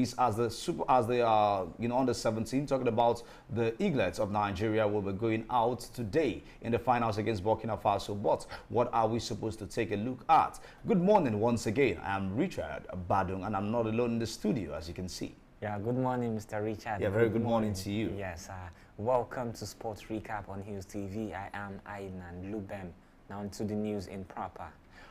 place as the under 17. Talking about the Eaglets of Nigeria will be going out today in the finals against Burkina Faso. But what are we supposed to take a look at? Good morning once again. I'm Richard Badung, and I'm not alone in the studio, as you can see. Yeah, good morning, Mr. Richard. Yeah, very good morning to you. Yes, welcome to Sports Recap on Hills TV. I am Ainan Lubem. Now to the news in proper.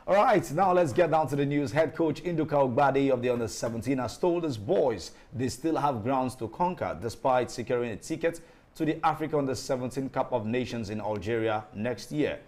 All right, now let's get down to the news. Head coach Nduka Ogbade of the Under-17 has told his boys they still have grounds to conquer despite securing a ticket to the Africa Under-17 Cup of Nations in Algeria next year.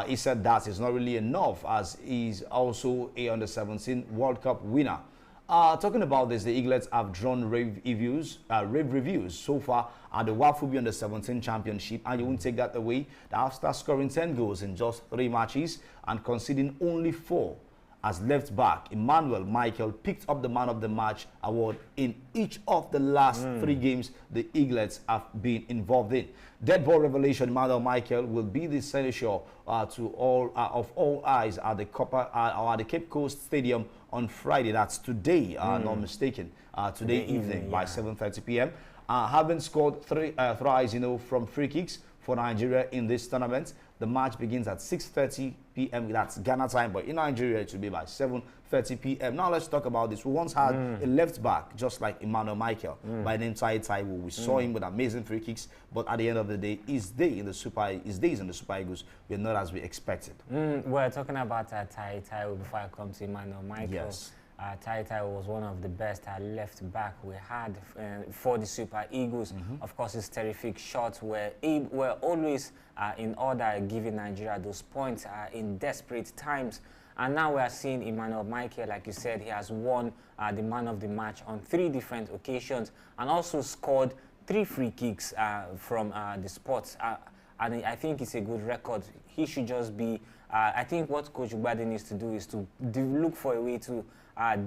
He said that is not really enough as he's also a Under-17 World Cup winner. Talking about this, the Eaglets have drawn rave reviews so far at the Wafubi Under-17 Championship, and you won't take that away. After scoring 10 goals in just 3 matches and conceding only 4 as left back, Emmanuel Michael picked up the Man of the Match award in each of the last 3 games the Eaglets have been involved in. Dead ball revelation Emmanuel Michael will be the senator of all eyes at the Cape Coast Stadium on Friday. That's today, not mistaken. Today evening by 7:30 p.m. Having scored thrice, from free kicks for Nigeria in this tournament. The match begins at 6:30 p.m. That's Ghana time, but in Nigeria it will be by 7:30 p.m. Now let's talk about this. We once had a left back just like Emmanuel Michael by the name Tai Taiwo. We saw him with amazing free kicks, but at the end of the day, his days in the Super Eagles were not as we expected. We're talking about Tai Taiwo before I come to Emmanuel Michael. Yes. Tai Taiwo was one of the best left back we had for the Super Eagles. Of course, his terrific shots were always in order, giving Nigeria those points in desperate times. And now we are seeing Emmanuel Michael, like you said, he has won the Man of the Match on 3 different occasions and also scored 3 free kicks from the spots. And I think it's a good record. He should just be, I think what Coach Ogbade needs to do is to look for a way to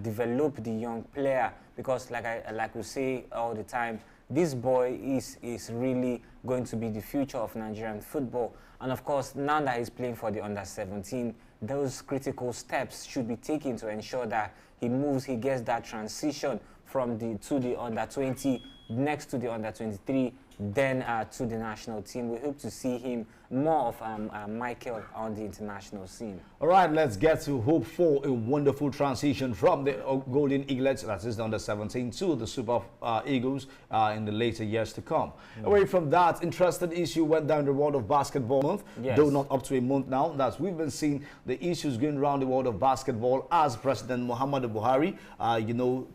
develop the young player, because like we say all the time, this boy is really going to be the future of Nigerian football. And of course, now that he's playing for the Under-17, those critical steps should be taken to ensure that he gets that transition from to the Under-20, next to the Under-23, then to the national team. We hope to see him more of Michael on the international scene. All right, let's get to hope for a wonderful transition from the Golden Eaglets, that is the Under-17, to the Super Eagles in the later years to come. Away from that, interesting issue went down the world of basketball month, though not up to a month now. That's we've been seeing the issues going around the world of basketball as President Muhammadu Buhari,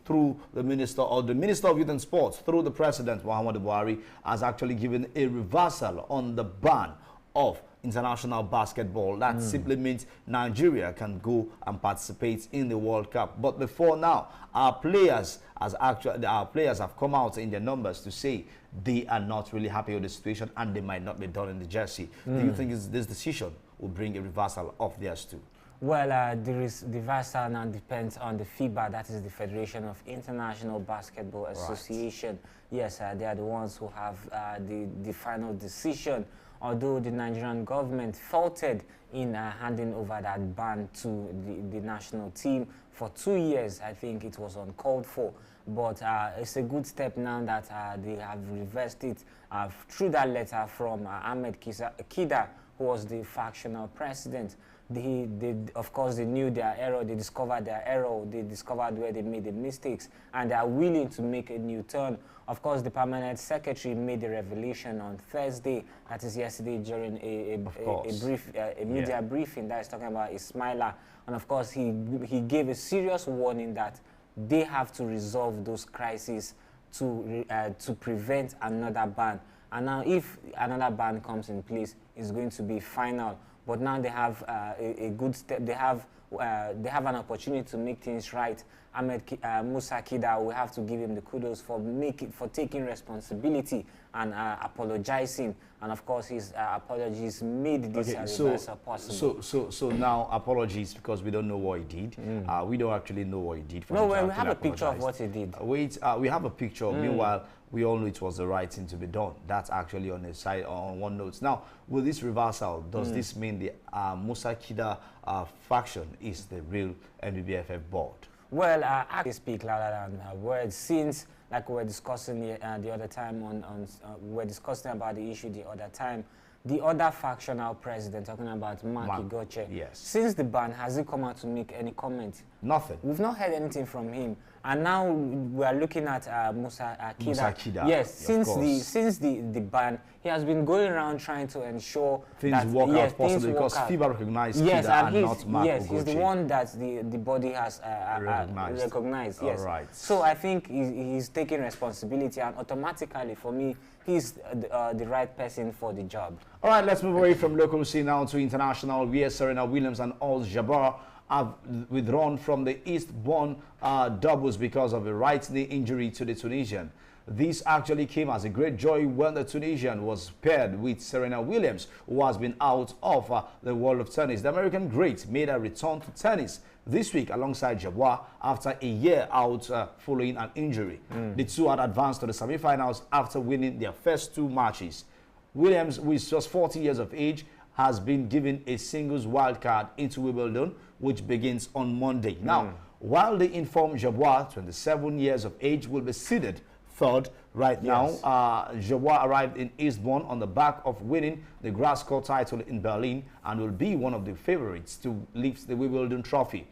through the Minister of Youth and Sports, through the President Muhammadu Buhari, has actually given a reversal on the ban of international basketball. That simply means Nigeria can go and participate in the World Cup. But before now, our players have come out in their numbers to say they are not really happy with the situation and they might not be done in the jersey. Do you think this decision will bring a reversal of theirs too? Well, the reversal now depends on the FIBA, that is the Federation of International Basketball Association. Right. Yes, they are the ones who have the final decision, although the Nigerian government faltered in handing over that ban to the national team for 2 years. I think it was uncalled for. But it's a good step now that they have reversed it through that letter from Ahmed Kida, who was the factional president. Of course, they knew their error, they discovered their error, they discovered where they made the mistakes, and they are willing to make a new turn. Of course, the permanent secretary made the revelation on Thursday, that is yesterday, during a media briefing that is talking about Ismaila. And of course, he gave a serious warning that they have to resolve those crises to prevent another ban. And now, if another ban comes in place, it's going to be final. But now they have a good step. They have an opportunity to make things right. Musa Kida, we have to give him the kudos for taking responsibility and apologizing. And of course, his apologies made this reversal possible. So now apologies, because we don't know what he did. We don't actually know what he did. No, we have a picture of what he did. We have a picture. Meanwhile, we all know it was the right thing to be done. That's actually on the side, on one note. Now, with this reversal, does this mean the Musa Kida faction is the real NBBFF board? Well, I speak louder than words. Since, like we were discussing the other time we were discussing about the issue the other time, the other factional president, talking about Mark Igoche. Yes. Since the ban, has he come out to make any comment? Nothing. We've not heard anything from him. And now we are looking at Musa Kida. Musa Kida. Yes, since the ban, he has been going around trying to ensure things that work out possibly things because work out. FIBA recognized Yes, Kida and and not Mark yes, Ugochi. he's the one that the body has recognized. Yes. All right. So I think he's taking responsibility, and automatically, for me, he's the right person for the job. All right, let's move away from local scene now to international, where Serena Williams and Al Jabbar have withdrawn from the Eastbourne doubles because of a right knee injury to the Tunisian. This actually came as a great joy when the Tunisian was paired with Serena Williams, who has been out of the world of tennis. The American great made a return to tennis this week alongside Jabbar after a year out following an injury. The two had advanced to the semi-finals after winning their first two matches. Williams, who is just 40 years of age, has been given a singles wildcard into Wimbledon, which begins on Monday. Now, while the informed Jabbar, 27 years of age, will be seeded third right now, Jabbar arrived in Eastbourne on the back of winning the grass court title in Berlin and will be one of the favorites to lift the Wimbledon trophy.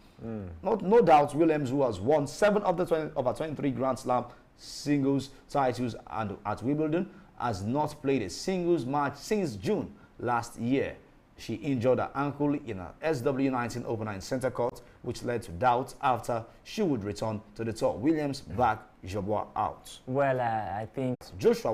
No doubt, Williams, who has won 7 of the 23 Grand Slam singles titles and at Wimbledon, has not played a singles match since June last year. She injured her ankle in a SW19 opener in center court, which led to doubt after she would return to the tour. Williams back, Jabbar out. Well, I think Joshua